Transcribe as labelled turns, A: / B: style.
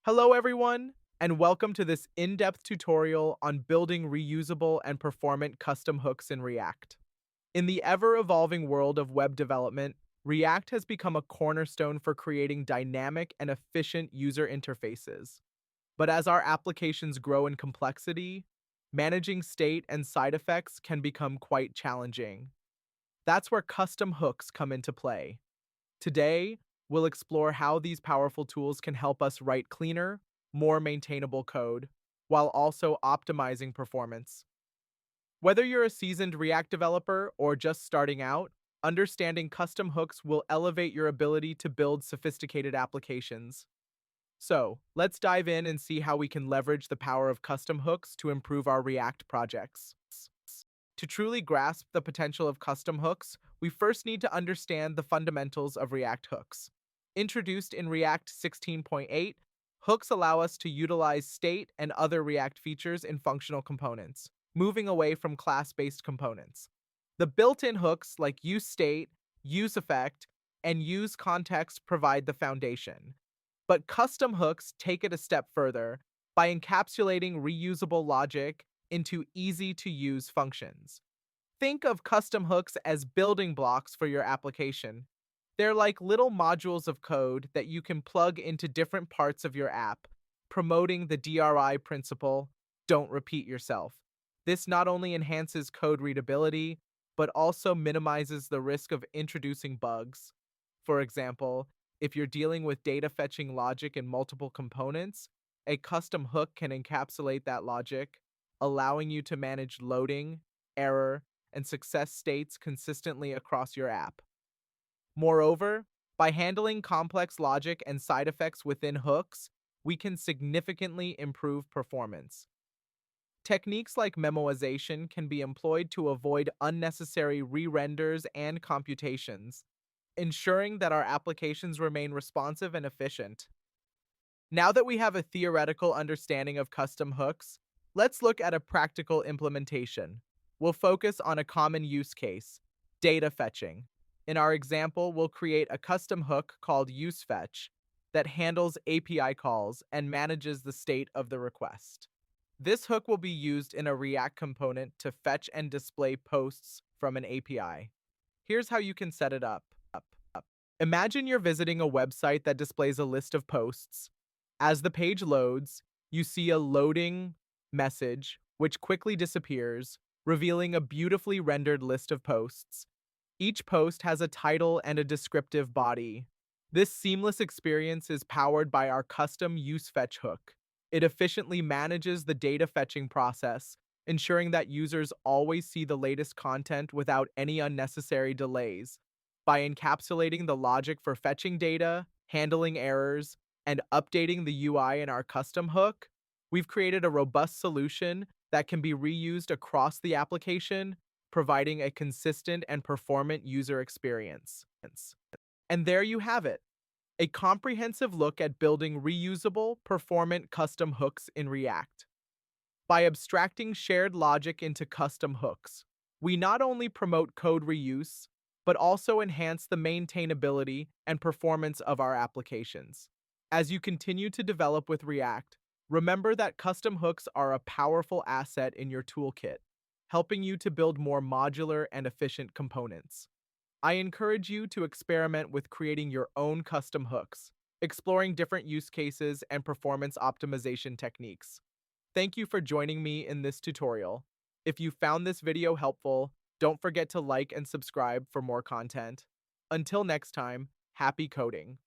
A: Hello everyone, and welcome to this in-depth tutorial on building reusable and performant custom hooks in React. In the ever-evolving world of web development, React has become a cornerstone for creating dynamic and efficient user interfaces. But as our applications grow in complexity, managing state and side effects can become quite challenging. That's where custom hooks come into play. Today, we'll explore how these powerful tools can help us write cleaner, more maintainable code, while also optimizing performance. Whether you're a seasoned React developer or just starting out, understanding custom hooks will elevate your ability to build sophisticated applications. So, let's dive in and see how we can leverage the power of custom hooks to improve our React projects. To truly grasp the potential of custom hooks, we first need to understand the fundamentals of React hooks. Introduced in React 16.8, hooks allow us to utilize state and other React features in functional components, moving away from class-based components. The built-in hooks like useState, useEffect, and useContext provide the foundation. But custom hooks take it a step further by encapsulating reusable logic into easy-to-use functions. Think of custom hooks as building blocks for your application. They're like little modules of code that you can plug into different parts of your app, promoting the DRI principle, don't repeat yourself. This not only enhances code readability, but also minimizes the risk of introducing bugs. For example, if you're dealing with data fetching logic in multiple components, a custom hook can encapsulate that logic, allowing you to manage loading, error, and success states consistently across your app. Moreover, by handling complex logic and side effects within hooks, we can significantly improve performance. Techniques like memoization can be employed to avoid unnecessary re-renders and computations, ensuring that our applications remain responsive and efficient. Now that we have a theoretical understanding of custom hooks, let's look at a practical implementation. We'll focus on a common use case, data fetching. In our example, we'll create a custom hook called useFetch that handles API calls and manages the state of the request. This hook will be used in a React component to fetch and display posts from an API. Here's how you can set it up. Imagine you're visiting a website that displays a list of posts. As the page loads, you see a loading message, which quickly disappears, revealing a beautifully rendered list of posts. Each post has a title and a descriptive body. This seamless experience is powered by our custom useFetch hook. It efficiently manages the data fetching process, ensuring that users always see the latest content without any unnecessary delays. By encapsulating the logic for fetching data, handling errors, and updating the UI in our custom hook, we've created a robust solution that can be reused across the application, providing a consistent and performant user experience. And there you have it, a comprehensive look at building reusable, performant custom hooks in React. By abstracting shared logic into custom hooks, we not only promote code reuse, but also enhance the maintainability and performance of our applications. As you continue to develop with React, remember that custom hooks are a powerful asset in your toolkit, helping you to build more modular and efficient components. I encourage you to experiment with creating your own custom hooks, exploring different use cases and performance optimization techniques. Thank you for joining me in this tutorial. If you found this video helpful, don't forget to like and subscribe for more content. Until next time, happy coding.